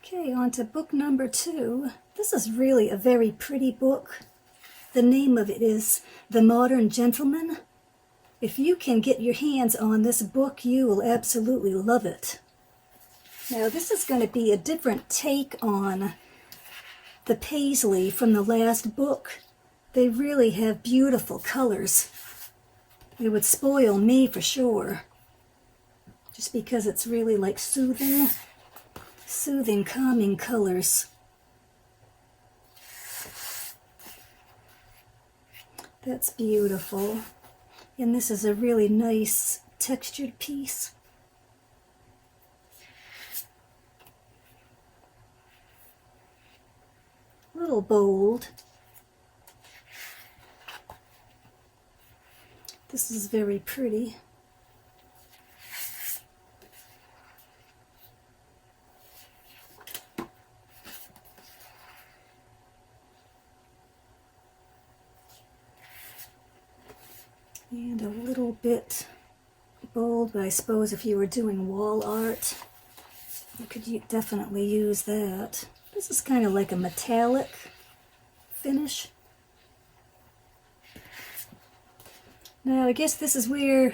Okay, on to book number 2. This is really a very pretty book. The name of it is The Modern Gentleman. If you can get your hands on this book, you will absolutely love it. Now, this is going to be a different take on the paisley from the last book. They really have beautiful colors. It would spoil me for sure, just because it's really like soothing, calming colors. That's beautiful. And this is a really nice textured piece. A little bold. This is very pretty. And a little bit bold, but I suppose if you were doing wall art, you could definitely use that. This is kind of like a metallic finish. Now, I guess this is where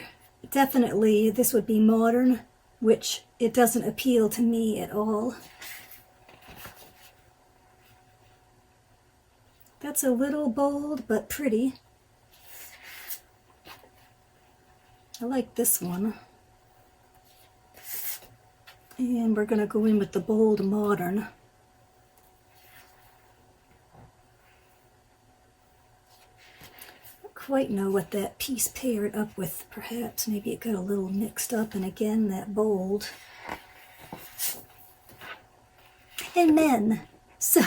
definitely this would be modern, which it doesn't appeal to me at all. That's a little bold, but pretty. I like this one. And we're going to go in with the bold modern. I don't quite know what that piece paired up with, perhaps. Maybe it got a little mixed up, and again, that bold. And men, so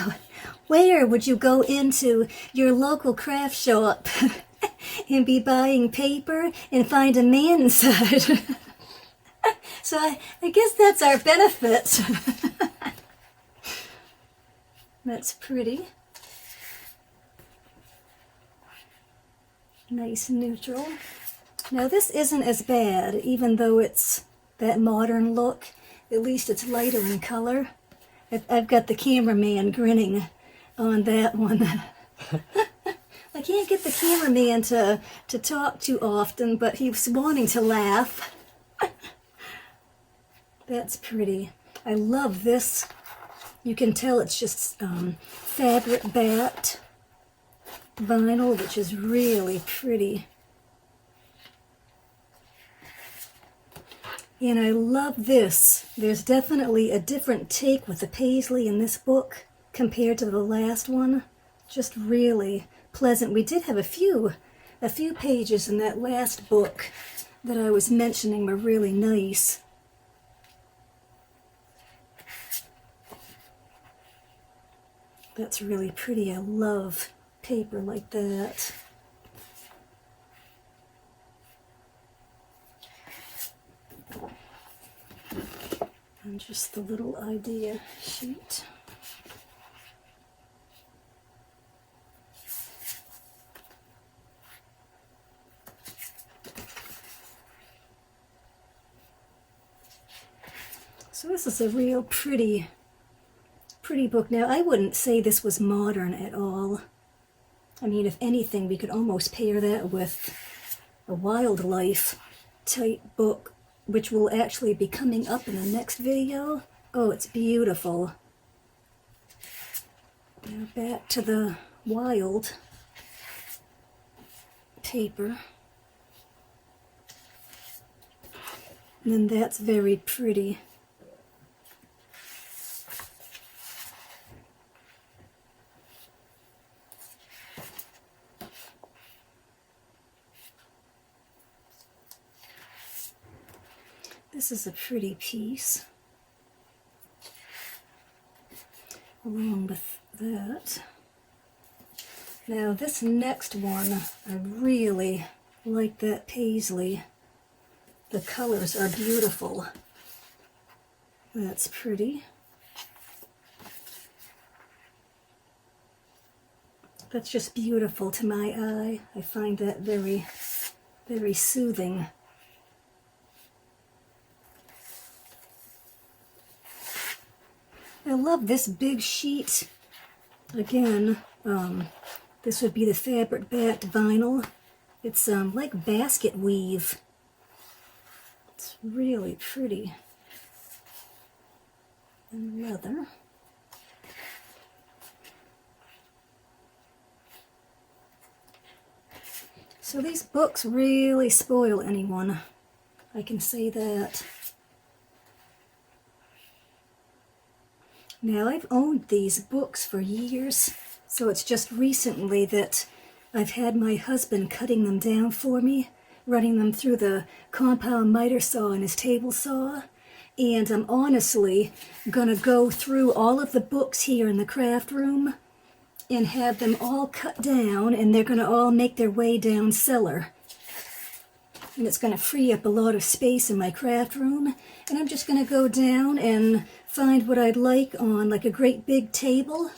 where would you go into your local craft shop and be buying paper and find a man inside? So I guess that's our benefit. That's pretty. Nice neutral. Now this isn't as bad, even though it's that modern look. At least it's lighter in color. I've got the cameraman grinning on that one. I can't get the cameraman to talk too often, but he was wanting to laugh. That's pretty. I love this. You can tell it's just fabric backed vinyl, which is really pretty. And I love this. There's definitely a different take with the paisley in this book compared to the last one. Just really pleasant. We did have a few pages in that last book that I was mentioning were really nice. That's really pretty. I love paper like that. And just the little idea sheet. So this is a real pretty book. Now, I wouldn't say this was modern at all. I mean, if anything, we could almost pair that with a wildlife type book, which will actually be coming up in the next video. Oh, it's beautiful. Now back to the wild paper. And then that's very pretty. This is a pretty piece, along with that. Now this next one, I really like that paisley. The colors are beautiful. That's pretty. That's just beautiful to my eye. I find that very, very soothing. I love this big sheet. Again, this would be the fabric-backed vinyl. It's like basket weave. It's really pretty. And leather. So these books really spoil anyone. I can say that. Now, I've owned these books for years, so it's just recently that I've had my husband cutting them down for me, running them through the compound miter saw and his table saw. And I'm honestly going to go through all of the books here in the craft room and have them all cut down, and they're going to all make their way down cellar. And it's going to free up a lot of space in my craft room. And I'm just going to go down and find what I'd like on like a great big table.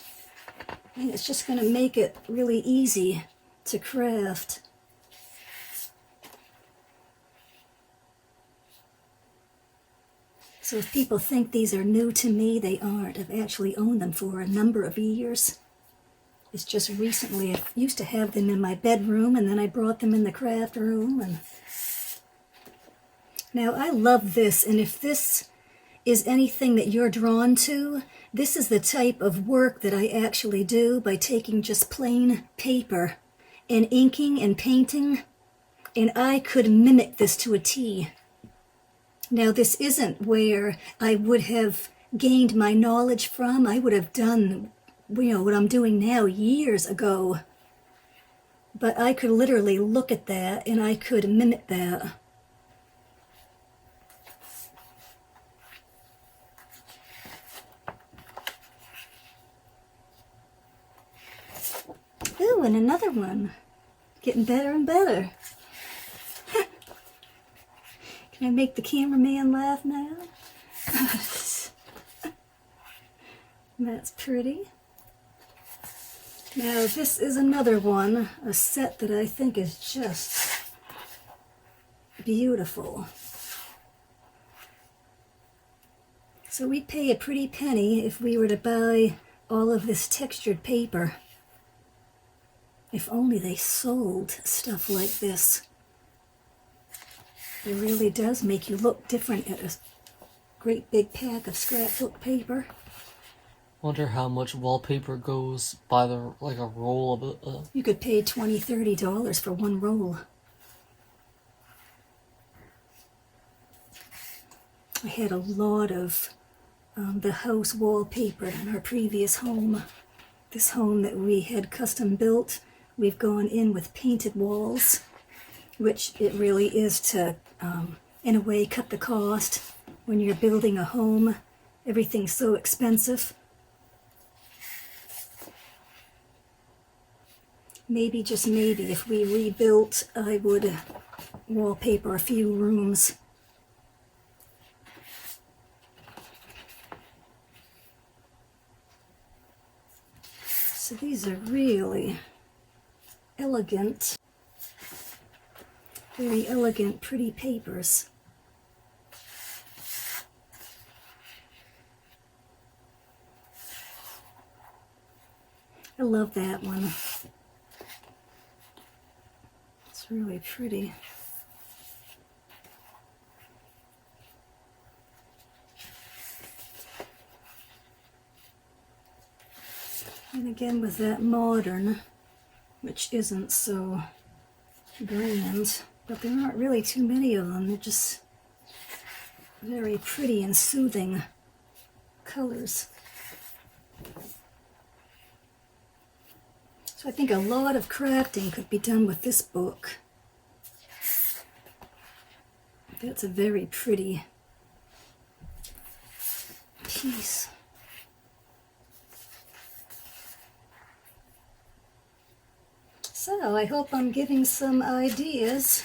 And it's just going to make it really easy to craft. So if people think these are new to me, they aren't. I've actually owned them for a number of years. It's just recently, I used to have them in my bedroom, and then I brought them in the craft room. And now I love this, and if this is anything that you're drawn to, this is the type of work that I actually do by taking just plain paper and inking and painting, and I could mimic this to a T. Now this isn't where I would have gained my knowledge from. I would have done, what I'm doing now years ago. But I could literally look at that and I could mimic that. Ooh, and another one. Getting better and better. Can I make the cameraman laugh now? That's pretty. Now this is another one, a set that I think is just beautiful. So we'd pay a pretty penny if we were to buy all of this textured paper. If only they sold stuff like this. It really does make you look different at a great big pack of scrapbook paper. Wonder how much wallpaper goes by the like a roll of it. You could pay $20, $30 for one roll. I had a lot of the house wallpaper in our previous home. This home that we had custom built, we've gone in with painted walls, which it really is to, in a way, cut the cost. When you're building a home, everything's so expensive. Maybe, just maybe, if we rebuilt, I would wallpaper a few rooms. So these are really elegant, very elegant, pretty papers. I love that one. It's really pretty. And again with that modern, which isn't so grand, but there aren't really too many of them. They're just very pretty and soothing colors. So I think a lot of crafting could be done with this book. That's a very pretty piece. So I hope I'm giving some ideas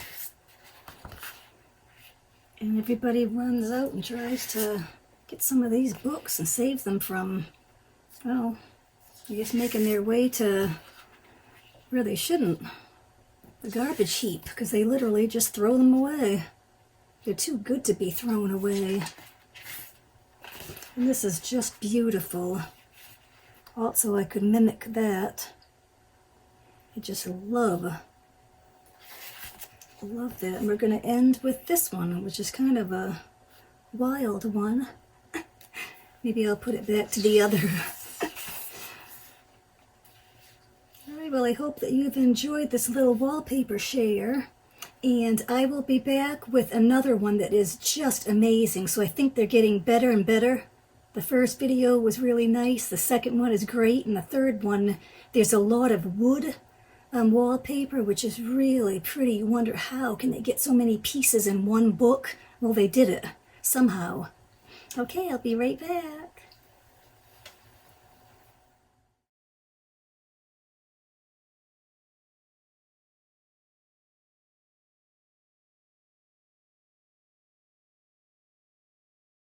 and everybody runs out and tries to get some of these books and save them from, well, I guess making their way to where they shouldn't, the garbage heap, because they literally just throw them away. They're too good to be thrown away. And this is just beautiful. Also, I could mimic that. I just love that. And we're going to end with this one, which is kind of a wild one. Maybe I'll put it back to the other. Alright, well, I hope that you've enjoyed this little wallpaper share. And I will be back with another one that is just amazing. So I think they're getting better and better. The first video was really nice. The second one is great. And the third one, there's a lot of wood wallpaper, which is really pretty. You wonder how can they get so many pieces in one book? Well, they did it somehow. Okay, I'll be right back.